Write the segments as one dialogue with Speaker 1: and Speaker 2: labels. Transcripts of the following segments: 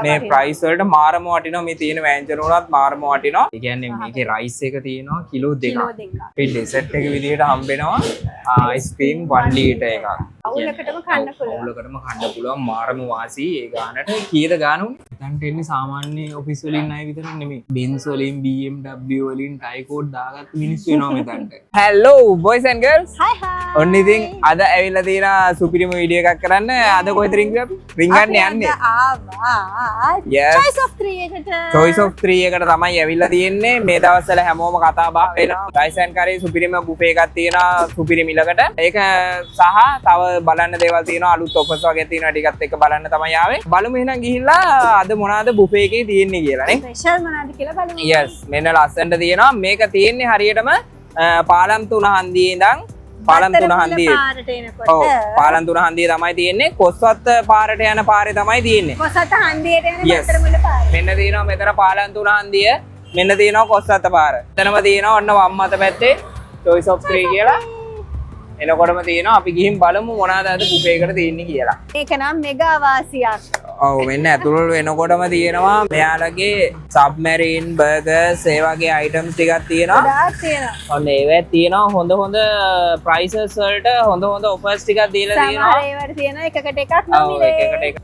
Speaker 1: මේ ප්‍රයිස් වලට මාරම වටිනවා. මේ තියෙන වෑංජන වලත් මාරම වටිනවා. ඒ කියන්නේ මේකේ රයිස් එක තියෙනවා කිලෝ 2ක්. මේ ඩෙසර්ට් එක විදිහට හම්බෙනවා අයිස්ක්‍රීම් 1 ලීටර් එකක්.
Speaker 2: අවුලකටම කන්න පුළුවන්.
Speaker 1: අවුලකටම කන්න පුළුවන් මාරම වාසි. ඒ ගානට කීයද ගාන උනේ? දැන් එන්නේ සාමාන්‍ය ඔෆිස් වලින් අය විතරක් නෙමෙයි. Benz වලින් BMW වලින් ටයිකෝඩ් දාගත්ත මිනිස්සු වෙනවා මෙතනට. hello boys and girls.
Speaker 2: hi hi.
Speaker 1: ඔන්න ඉතින් අද ඇවිල්ලා තියෙන සුපිරිම වීඩියෝ එකක් කරන්න. අද කොහෙද රින්ග් අපි? රින්ග් ගන්න යන්නේ.
Speaker 2: ආවා.
Speaker 1: yes.
Speaker 2: choice of 3 එකට.
Speaker 1: choice of 3 එකට තමයි ඇවිල්ලා තියෙන්නේ. මේ දවස්වල හැමෝම කතා බහ වෙනවා. rice and curry සුපිරිම බුෆේ එකක් තියෙනවා සුපිරි මිලකට. ඒක සහ තව බලන්න දේවල් තියෙනවා. අලුත් ඔෆර්ස් වගේ තියෙනවා. ටිකත් එක්ක බලන්න තමයි ආවේ. බලමු එහෙනම් ගිහිල්ලා අද මොනවාද බුෆේ එකේ තියෙන්නේ කියලා නේ.
Speaker 2: ස්පෙෂල් මොනවාද කියලා බලමු.
Speaker 1: yes. මෙන්න ලස්සනට තියෙනවා. මේක තියෙන්නේ හරියටම පාලම් 3 හන්දියේ ඉඳන් පාලම් 3 හන්දියේ
Speaker 2: පාරට එනකොට.
Speaker 1: ඔව් පාලම් 3 හන්දියේ තමයි තියෙන්නේ. කොස්වත්ත පාරට යන පාරේ තමයි තියෙන්නේ.
Speaker 2: කොසත හන්දියට යන
Speaker 1: Yes.
Speaker 2: බතරමුල පාර.
Speaker 1: මෙන්න තියෙනවා මෙතන පාලම් 3 හන්දිය. මෙන්න තියෙනවා කොස්වත්ත පාර. එතනම තියෙනවා ඔන්න වම් අත පැත්තේ choice of 3 කියලා. එනකොටම තියෙනවා අපි ගිහින් බලමු මොනවාද අද බුෆේ එකට තියෙන්නේ කියලා.
Speaker 2: ඒක නම් මෙගා වාසියක්.
Speaker 1: ඔව් මෙන්න ඇතුළට වෙනකොටම තියෙනවා මෙයාලගේ සබ්මැරීන් බර්ගර්ස් ඒ වගේ අයිටම්ස් ටිකක් තියෙනවා.
Speaker 2: ගොඩාක් තියෙනවා.
Speaker 1: ඔන්න ඒවත් තියෙනවා හොඳ ප්‍රයිසස් වලට හොඳ ඔෆර්ස් ටිකක් දීලා තියෙනවා.
Speaker 2: සමහර ඒවට තියෙනවා එකකට එකක්
Speaker 1: ඔව්
Speaker 2: නොමිලේ.
Speaker 1: එකකට එක.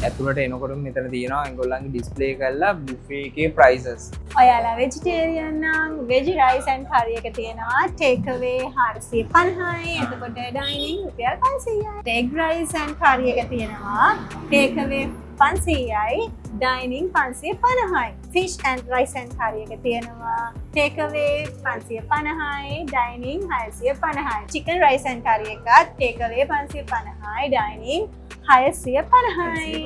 Speaker 1: ඇතුළට එනකොටම මෙතන තියෙනවා ඒගොල්ලන්ගේ ඩිස්ප්ලේ කරලා බුෆේ එකේ ප්‍රයිසස්.
Speaker 2: ඔයාලා වෙජිටේරියන් නම් වෙජි රයිස් ඇන්ඩ් කරි එක තියෙනවා ටේක් අවේ 450යි. එතකොට ඩයිනින් රුපියල් 500යි. එග් රයිස් ඇන්ඩ් කරි එක තියෙනවා ටේක් අවේ 500යි ඩයිනින් 550යි. Fish and rice and curry එක තියෙනවා ටේක් අවේ 550යි ඩයිනින් 650යි. චිකන් රයිස් ඇන්ඩ් කරි එකත් ටේක් අවේ 550යි ඩයිනින් 650යි.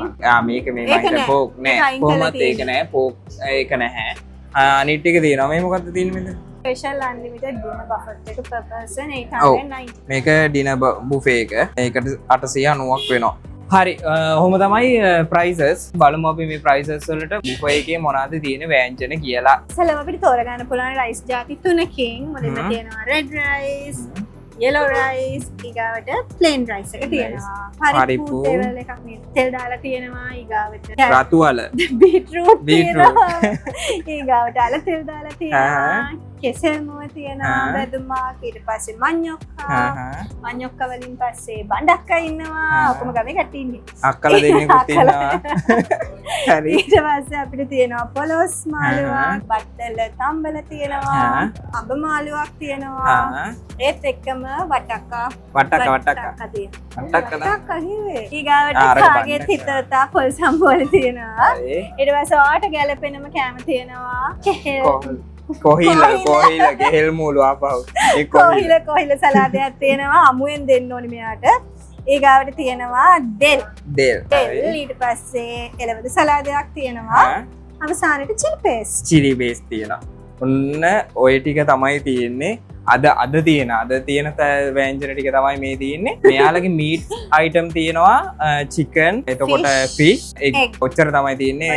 Speaker 1: මේක මේ මයිට පෝක් නෑ කොහොමත් ඒක නෑ පෝක් ඒක නැහැ. අනිත් ටික තියෙනවා. මේ මොකක්ද තියෙන්නේ මෙතන?
Speaker 2: ස්පෙෂල් අන්ලිමිටඩ් ඩිනර් බෆට් එක per person 890.
Speaker 1: මේක ඩිනර් බුෆේ එක. ඒකට 890ක් වෙනවා. හරි ඔහොම තමයි ප්‍රයිසස්. බලමු අපි මේ ප්‍රයිසස් වලට බුෆේ එකේ මොනවද තියෙන වෑංජන කියලා.
Speaker 2: සලම අපිට තෝරගන්න පුළුවන් රයිස් ಜಾති තුනකින්. මුලින්ම තියෙනවා රෙඩ් රයිස්, yellow rice, ඊගාවට plain rice එක තියෙනවා. පරිප්පු ලෙවල් එකක් නේ. තෙල් දාලා තියෙනවා ඊගාවට.
Speaker 1: රතු වල
Speaker 2: beetroot තියෙනවා. ඊගාවට අල තෙල් දාලා තියෙනවා. කෙසෙල් මුව තියෙනවා. බෙදුමක් ඊට පස්සේ මඤ්ඤොක්කා වලින් පස්සේ බණ්ඩක්කා ඉන්නවා. ඔක්කොම ගමේ කට්ටිය ඉන්නේ. අක්කලා දෙන්නෙකුත් ඉන්නවා. හරි. ඊට පස්සේ අපිට තියෙනවා පොලොස් මාළුවක්, බත්තල තම්බල තියෙනවා. අඹ මාළුවක් තියෙනවා. ඒත් එක්කම වටක්කා කිව්වේ. ඊගාවට කාගේ තිතරතා පොල් සම්බෝල තියෙනවා. ඊට පස්සේ ඔයාට ගැලපෙනම කෑම තියෙනවා.
Speaker 1: කොහිල ගෙහෙල් මූලු ආපහු. ඒ
Speaker 2: කොහිල සලාදයක් තියෙනවා. අමුයෙන් දෙන්න ඕනි මෙයාට. ඊගාවට තියෙනවා දෙල්. ඊට පස්සේ එළවලු සලාදයක් තියෙනවා. අවසානයේ චිලි පේස්ට් තියෙනවා.
Speaker 1: ඔන්න ඔය ටික තමයි තියෙන්නේ. අද තියෙන වෑංජන ටික තමයි මේ තියෙන්නේ. මෙයාලගේ මීට් අයිටම් තියෙනවා චිකන්, එතකොට ෆිෂ්, එග් ඔච්චර තමයි තියෙන්නේ.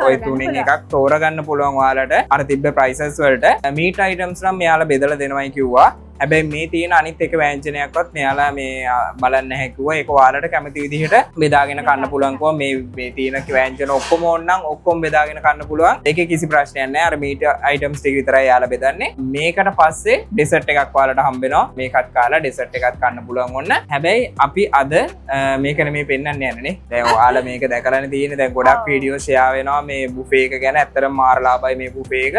Speaker 1: ඔය තුනෙන් එකක් තෝරගන්න පුළුවන් ඔයාලට. අර තිබ්බ ප්‍රයිසස් වලට මීට් අයිටම්ස් නම් මෙයාලා බෙදලා දෙනවයි කිව්වා. හැබැයි මේ තියෙන අනිත් එක වෑංජනයක්වත් මෙයාලා මේ බලන්න නැහැ කිව්වා. ඒක ඔයාලට කැමති විදිහට බෙදාගෙන කන්න පුළුවන් කිව්වා. මේ තියෙන වෑංජන ඔක්කොම ඕනනම් ඔක්කොම බෙදාගෙන කන්න පුළුවන්. ඒකේ කිසි ප්‍රශ්නයක් නැහැ. අර මීට් අයිටම්ස් ටික විතරයි යාලා බෙදන්නේ. මේකට පස්සේ ඩෙසර්ට් එකක් ඔයාලට හම්බ වෙනවා. මේකත් කාලා ඩෙසර්ට් එකක් කන්න පුළුවන් ඔන්න. හැබැයි අපි අද මේක නෙමෙයි පෙන්වන්න යන්නේ නේ. දැන් ඔයාලා මේක දැකලානේ තියෙන්නේ. දැන් ගොඩක් වීඩියෝ ෂෙයා වෙනවා මේ බුෆේ එක ගැන. ඇත්තටම මාර ලාභයි මේ බුෆේ එක.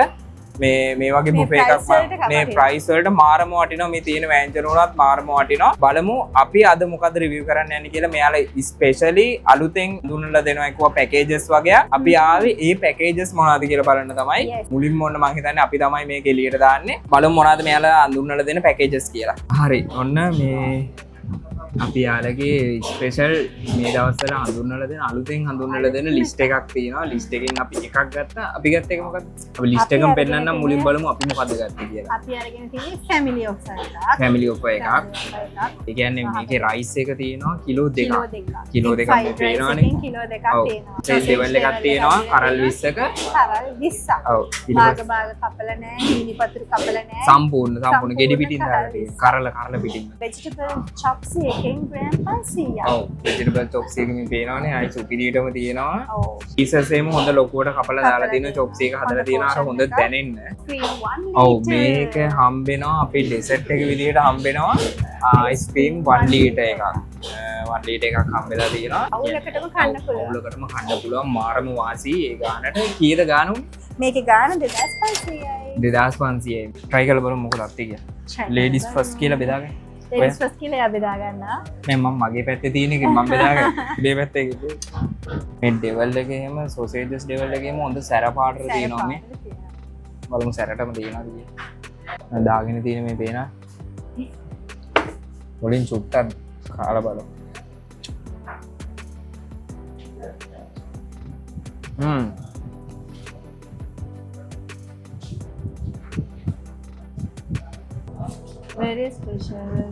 Speaker 1: මේ වගේ බුෆේ එකක් මේ ප්‍රයිස් වලට මාරම වටිනවා. මේ තියෙන වෑංජන වලත් මාරම වටිනවා. බලමු අපි අද මොකද රිවිව් කරන්න යන්නේ කියලා. මෙයාලා ස්පෙෂලි අලුතෙන් දුන්නලා දෙනවා කිව්වා පැකේජස් වගේ. අපි ආවේ ඒ පැකේජස් මොනවද කියලා බලන්න තමයි. මුලින්ම ඔන්න මම හිතන්නේ අපි තමයි මේක එළියට දාන්නේ. බලමු මොනවද මෙයාලා දුන්නලා දෙන පැකේජස් කියලා. හරි. ඔන්න මේ අපි යාලගේ ස්පෙෂල් මේ දවස්වල හඳුන්වලා දෙන අලුතෙන් හඳුන්වලා දෙන ලිස්ට් එකක් තියෙනවා. ලිස්ට් එකෙන් අපි එකක් ගත්තා. අපි ගත්ත එක මොකක්ද? අපි ලිස්ට් එකම පෙන්නන්නම් මුලින් බලමු අපි මොකද්ද ගත්තේ කියලා.
Speaker 2: අපි අරගෙන තියෙන්නේ ෆැමිලි ඔෆර් එකක්.
Speaker 1: ෆැමිලි ඔෆර් එකක්. ඒ කියන්නේ මේකේ රයිස් එක තියෙනවා කිලෝ 2ක්. කිලෝ 2ක් මේ පේනවනේ.
Speaker 2: කිලෝ 2ක්
Speaker 1: ඔව්.
Speaker 2: තියෙනවා.
Speaker 1: ඒ ලෙවල් එකක් තියෙනවා. කරල් 20ක.
Speaker 2: කරල් 20ක්.
Speaker 1: ඔව්.
Speaker 2: භාග භාග කපලා නැහැ. හිනි පතුරු කපලා නැහැ.
Speaker 1: සම්පූර්ණ ගෙඩි පිටින් දාලා තියෙනවා. කරල පිටින්.
Speaker 2: vegetable chops එකෙන් ග්‍රෑම් 500ක්.
Speaker 1: ඔව්. vegetable chops එක මේ පේනවනේ. ආයි සුපිරියටම තියෙනවා.
Speaker 2: ඔව්.
Speaker 1: පීසස් එහෙම හොඳ ලොකුවට කපලා දාලා තියෙනවා. chops එක හදලා තියෙනවා. අර හොඳ දැනෙන්න.
Speaker 2: cream 1
Speaker 1: ඔව් මේක හම්බෙනවා අපේ ඩෙසර්ට් එක විදිහට හම්බෙනවා අයිස්ක්‍රීම් 1 ලීටර් එකක් 1 ලීටර් එකක් හම්බෙලා තියෙනවා
Speaker 2: අවුලකටම කන්න පුළුවන්.
Speaker 1: අවුලකටම කන්න පුළුවන් මාරම වාසි ඒ ගානට කීයද ගානුනේ
Speaker 2: මේකේ ගාන 2500යි.
Speaker 1: 2500යි try කරලා බලමු මොකද අත්තේ කියලා ladies first කියලා බෙදාගන්න
Speaker 2: ladies first කියලා එයා බෙදා ගන්නවා.
Speaker 1: මේ මම මගේ පැත්තේ තියෙන එක මම බෙදාගන්න ඉබේ පැත්තේ කිව්වේ මේ ඩෙවල් එකේ එහෙම සොසේජස් ඩෙවල් එකේම හොඳ සැර පාටට තියෙනවා මේ බලමු සැරටම තියෙනවද කියලා දාගෙන තියෙන මේ පේන වලින් චුට්ටක් කාලා බලමු
Speaker 2: very special.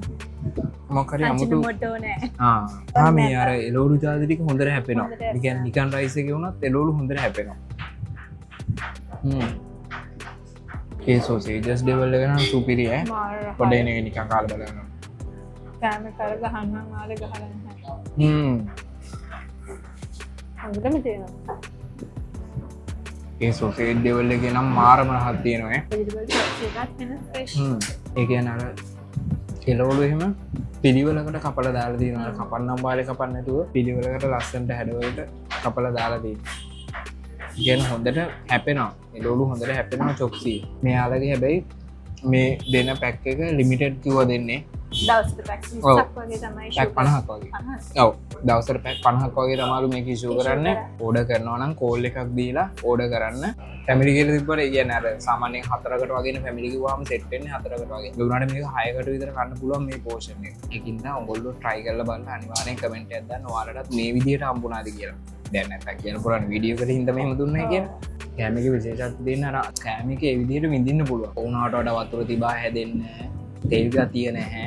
Speaker 1: මොකරි අමුතු
Speaker 2: අමුතු නෑ.
Speaker 1: මේ අර එළවලු ජාති ටික හොඳට හැපෙනවා. ඒ කියන්නේ නිකන් රයිස් එකේ වුණත් එළවලු හොඳට හැපෙනවා. ඒ සෝසේජස් ඩෙවල් එක නම් සුපිරි ඈ. පොඩ එන එක නිකන් කාලා බලන්න.
Speaker 2: කෑම කර ගහන්නම් ආලේ ගහලා නැහැ. අමුතුම තියෙනවා.
Speaker 1: ඒ සෝසේජ් ඩෙවල් එකේ නම් මාරම රහක් තියෙනවා ඈ.
Speaker 2: vegetable chops එකත් වෙන fresh.
Speaker 1: ඒ කියන්නේ අර එළවලු එහෙම පිළිවෙලකට කපලා දාලා තියෙනවා. කපන්නම් බාලේ කපන්න නැතුව පිළිවෙලකට ලස්සනට හැඩවලට කපලා දාලා තියෙනවා. කියන්නේ හොඳට හැපෙනවා. එළවලු හොඳට හැපෙනවා චොක්සි. මෙයාලගේ හැබැයි මේ දෙන පැක් එක ලිමිටඩ් කිව්වා දෙන්නේ.
Speaker 2: දවසට පැක් 20ක් වගේ තමයි
Speaker 1: පැක් 50ක් වගේ. ඔව්. දවසට පැක් 50ක් වගේ තමයි මේක ඉෂුව කරන්නේ. ඕඩර් කරනවා නම් කෝල් එකක් දීලා ඕඩර් කරන්න. ෆැමිලි කියලා තිබ්බට ඒ කියන්නේ අර සාමාන්‍යයෙන් 4කට වගේ නේ ෆැමිලි කිව්වම සෙට් වෙන්නේ 4කට වගේ. ඒ වුණාට මේක 6කට විතර කන්න පුළුවන් මේ පෝෂන් එක. ඒකින්ද ඔයගොල්ලෝ try කරලා බලන්න අනිවාර්යෙන් කමෙන්ට් එකක් දාන්න ඔයාලටත් මේ විදියට හම්බුණාද කියලා. දැන් නැත්තම් කියන්න පුළුවන් වීඩියෝ එකට හින්දා මෙහෙම දුන්නයි කියලා. කෑම එකේ විශේෂත්වය දෙන්න අර කෑම එකේ ඒ විදියට විඳින්න පුළුවන්. උනාට වඩා වතුර තිබා හැදෙන්නේ නැහැ. තෙල් ගතිය නැහැ.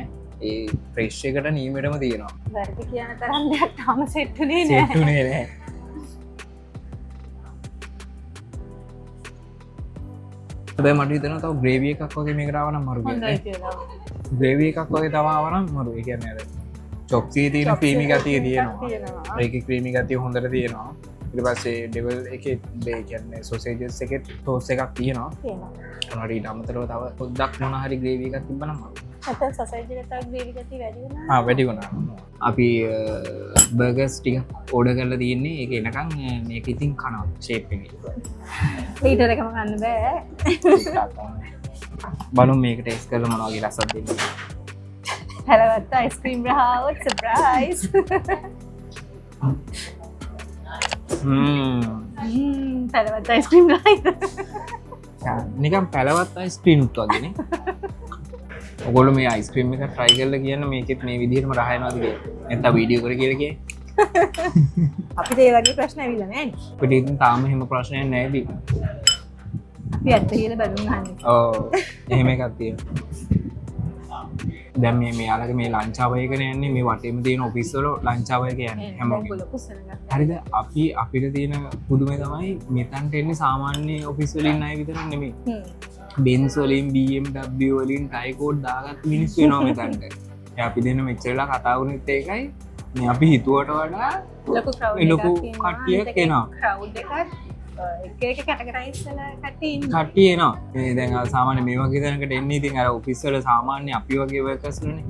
Speaker 1: ඒ ෆ්‍රෙෂ් එකට නියමෙටම තියෙනවා.
Speaker 2: වැරදි කියන තරම් දෙයක් තාම සෙට් උනේ
Speaker 1: සෙට්
Speaker 2: නැහැ.
Speaker 1: උනේ නැහැ. දැන් මට හිතෙනවා තව ග්‍රේවි එකක් වගේ මේකට ආව නම් මරු
Speaker 2: හොඳයි
Speaker 1: කියන්නේ.
Speaker 2: කියලා.
Speaker 1: ග්‍රේවි එකක් වගේ තව ආව නම් මරු. ඒ කියන්නේ අර චොක්සි තියෙන ක්‍රීමි ගතිය තියෙනවා. ඒකේ ක්‍රීමි ගතිය හොඳට තියෙනවා. ඊට පස්සේ ඩෙවල් එකේ ඒ කියන්නේ සොසේජස් එකේ ටෝස් එකක් තියෙනවා.
Speaker 2: තියෙනවා.
Speaker 1: මොනවාරි ඊට අමතරව තව පොඩ්ඩක් මොන හරි ග්‍රේවි එකක් තිබ්බනම් මරු.
Speaker 2: නැත්නම් සොසේජ් එකට ග්‍රේවි ගතිය වැඩි වෙනවා.
Speaker 1: වැඩි වුණා. අපි බර්ගර්ස් ටික ඕඩර් කරලා තියෙන්නේ. ඒක එනකන් මේක ඉතින් කනවා ෂේප් එකේ.
Speaker 2: ලීටර් එකම ගන්න බෑ.
Speaker 1: බලමු මේක ටෙස්ට් කරලා මොනවා වගේ රසක් දෙන්නේ.
Speaker 2: හැලවත්ත අයිස්ක්‍රීම් රහාවත් සර්ප්‍රයිස්. හැලවත්ත අයිස්ක්‍රීම් රහයිද?
Speaker 1: නිකන් පැලවත් අයිස්ක්‍රීම් උත් වගේනේ. ඔයගොල්ලෝ මේ අයිස්ක්‍රීම් එක try කරලා කියන්න මේකෙත් මේ විදිහටම රහ එනවාද කියලා. නැත්නම් වීඩියෝ කර කියලා කියයි.
Speaker 2: අපිට ඒ වගේ ප්‍රශ්න ඇවිල්ලා නැහැ නේ.
Speaker 1: අපිට ඉතින් තාම එහෙම ප්‍රශ්නයක් නැහැ දී.
Speaker 2: අපි ඇත්ත කියලා බැලුම් අහන්නේ.
Speaker 1: ඔව්. එහෙම එකක් තියෙනවා. දැන් මේ මෙයාලගේ මේ ලන්ච් අවර් එකනේ යන්නේ මේ වටේම තියෙන ඔෆිස් වල ලන්ච් අවර් එක යන්නේ හැමෝම. හරිද? අපිට තියෙන පුදුමය තමයි මෙතනට එන්නේ සාමාන්‍ය ඔෆිස් වලින් අය විතරක් නෙමෙයි. බෙන්ස් වලින් BMW වලින් ටයිකෝඩ් දාගත් මිනිස්සු වෙනවා මෙතනට. අපි දෙන්න මෙච්චරලා කතා වුණෙත් ඒකයි. මේ අපි හිතුවට වඩා
Speaker 2: ලොකු
Speaker 1: කට්ටියක් එනවා.
Speaker 2: ක්‍රවුඩ් එකක් එක කැටගරයිස් වෙලා
Speaker 1: කට්ටිය එනවා. මේ දැන් සාමාන්‍ය මේ වගේ තැනකට එන්නේ ඉතින් අර ඔෆිස් වල සාමාන්‍ය අපි වගේ වර්කර්ස් වලනේ.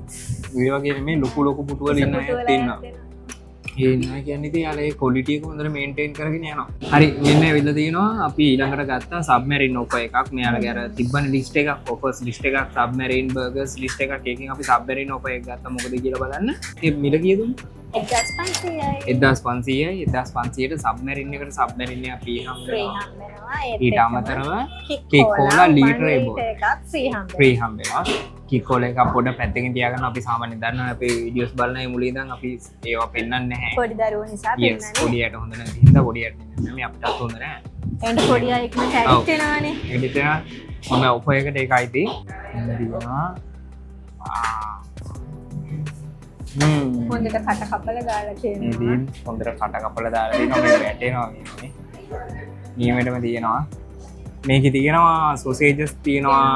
Speaker 1: මේ වගේ නෙමෙයි ලොකු පුටු වල ඉන්න අයත් ඉන්නවා. ඒ ඉන්නවා කියන්නේ ඉතින් යාලා ඒ ක්වොලිටි එක හොඳට මේන්ටේන් කරගෙන යනවා. හරි මෙන්න ඇවිල්ලා තිනවා අපි ඊළඟට ගත්තා සබ්මැරින් ඔෆර් එකක්. මෙයාලගේ අර තිබ්බනේ ලිස්ට් එකක් ඔෆර්ස් ලිස්ට් එකක් සබ්මැරින් බර්ගර්ස් ලිස්ට් එකක්. ඒකෙන් අපි සබ්මැරින් ඔෆර් එක ගත්තා. මොකද කියලා බලන්න. ඒ මිල කීයද?
Speaker 2: 1500යි
Speaker 1: 1500යි 1500ට සබ්මැරින් එකට සබ්මැරින් එක ෆ්‍රී
Speaker 2: ෆ්‍රී
Speaker 1: හම්බෙනවා.
Speaker 2: හම්බෙනවා
Speaker 1: ඊට අමතරව කික්කෝලා ලීටර් එකක්
Speaker 2: ෆ්‍රී හම්බෙනවා
Speaker 1: ෆ්‍රී හම්බෙනවා. කික්කෝල එකක් පොඩ පැත්තකින් තියාගන්න. අපි සාමාන්‍යයෙන් දන්නවා අපේ වීඩියෝස් බලන ඒ මුලින් ඉඳන් අපි ඒවා පෙන්වන්නේ නැහැ.
Speaker 2: පොඩි දරුවෝ නිසා
Speaker 1: yes
Speaker 2: පෙන්නන්නේ
Speaker 1: පොඩියට හොඳ නැති හින්දා පොඩියට නෙමෙයි මේ අපිටත් හොඳ නැහැ.
Speaker 2: එන්න පොඩි අයෙක් මට ඇඩිට් වෙනවානේ
Speaker 1: එඩිට් වෙනවා. මම ඔෆර් එකට ඒකයි දී. එන්න දිනවා.
Speaker 2: හොඳට කට කපලා දාලා තියෙනවා
Speaker 1: ඉතින් හොඳට කට කපලා දාලා තියෙනවා. මේ වැටෙනවා මේ. නියමෙටම තියෙනවා. මේකේ තියෙනවා සොසේජස් තියෙනවා,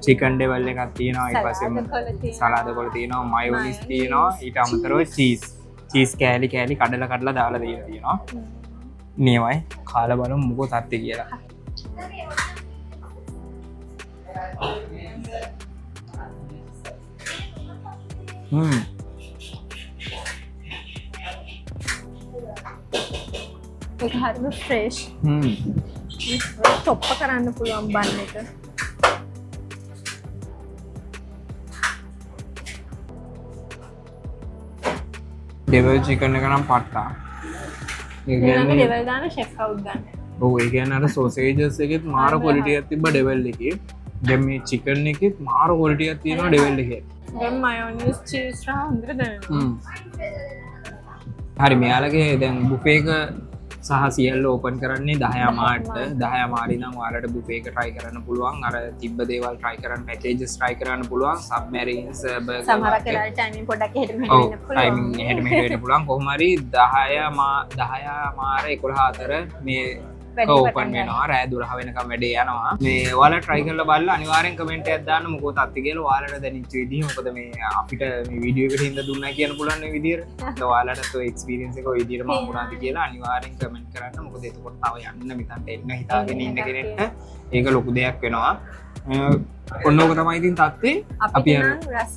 Speaker 1: චිකන් ඩෙවල් එකක් තියෙනවා, ඊට පස්සේ සලාද කොළ තියෙනවා, මයෝනීස් තියෙනවා, ඊට අමතරව චීස් කෑලි කඩලා දාලා තියෙනවා. නියමයි. කාලා බලමු මොකෝ තත්ත්වය කියලා.
Speaker 2: ඒක හරිම ෆ්‍රෙෂ් තොප්ප කරන්න පුළුවන් බන් එක
Speaker 1: ඩෙවල් චිකන් එක නම් පට්ටා. ඒ කියන්නේ
Speaker 2: ඩෙවල් දාන ෂෙෆ් අවුට් ගන්න
Speaker 1: ඔව් ඒ කියන්නේ අර සෝසේජස් එකෙත් මාර ක්වොලිටි එකක් තිබ්බ ඩෙවල් එකේ. දැන් මේ චිකන් එකෙත් මාර ක්වොලිටි එකක් තියෙනවා ඩෙවල් එකේ.
Speaker 2: දැන් මයෝනීස් චීස් රහ හොඳට දැනෙනවා.
Speaker 1: හරි මෙයාලගේ දැන් බුෆේ එක සහ සියල්ල ඕපන් කරන්නේ 10 මාර්ට 10 මාරි නම් ඔයාලට බුෆේ එක try කරන්න පුළුවන්. අර තිබ්බ දේවල් try කරන්න, පැකේජස් try කරන්න පුළුවන්. සබ්මැරින්ස් බර්ගර්
Speaker 2: සමහරක් වෙලාවට ටයිමින් පොඩ්ඩක් එහෙට මෙහෙට වෙන්න පුළුවන්.
Speaker 1: ටයිමින් එහෙට මෙහෙට වෙන්න පුළුවන්. කොහොම හරි 10 මාර 11 අතර මේ ඕපන් වෙනවා. රෑ 12 වෙනකම් වැඩේ යනවා. මේ ඔයාලා try කරලා බලලා අනිවාර්යෙන් කමෙන්ට් එකක් දාන්න මොකෝ තත්ති කියලා ඔයාලට දැනෙච්ච විදිහ. මොකද මේ අපිට මේ වීඩියෝ එකට හින්දා දුන්නා කියන්න පුළුවන් මේ විදිහට. ඒත් ඔයාලට ඔය එක්ස්පීරියන්ස් එක ඔය විදිහට මම වුණාද කියලා අනිවාර්යෙන් කමෙන්ට් කරන්න. මොකද එතකොට තව යන්න මෙතනට එන්න හිතාගෙන ඉන්න කෙනෙක්ට ඒක ලොකු දෙයක් වෙනවා. ඔන්න ඕක තමයි ඉතින් තත්ත්වේ. අපි
Speaker 2: නම් රස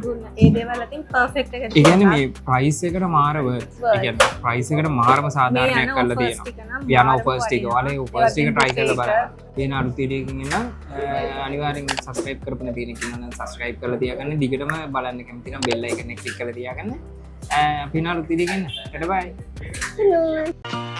Speaker 2: ගුණ ඒ දේවල් අතින් පර්ෆෙක්ට් එක
Speaker 1: ඒ කියන්නේ මේ ප්‍රයිස් එකට මාර වර්ත්. ඒ කියන්නේ ප්‍රයිස් එකට මාරම සාධාරණයක් කරලා තියෙනවා. යන ඔෆර්ස් ටික ඔයාලා ඔෆර්ස් ටික try කරලා බලන්න. තියෙන අලුත් වීඩියෝ එකකින් එන අනිවාර්යෙන් subscribe කරපු නැති කෙනෙක් ඉන්නවා නම් subscribe කරලා තියාගන්න. දිගටම බලන්න කැමති නම් bell icon එක click කරලා තියාගන්න. අපි නාලුත් වීඩියෝ එකකින් එන්න. bye.
Speaker 2: Hello.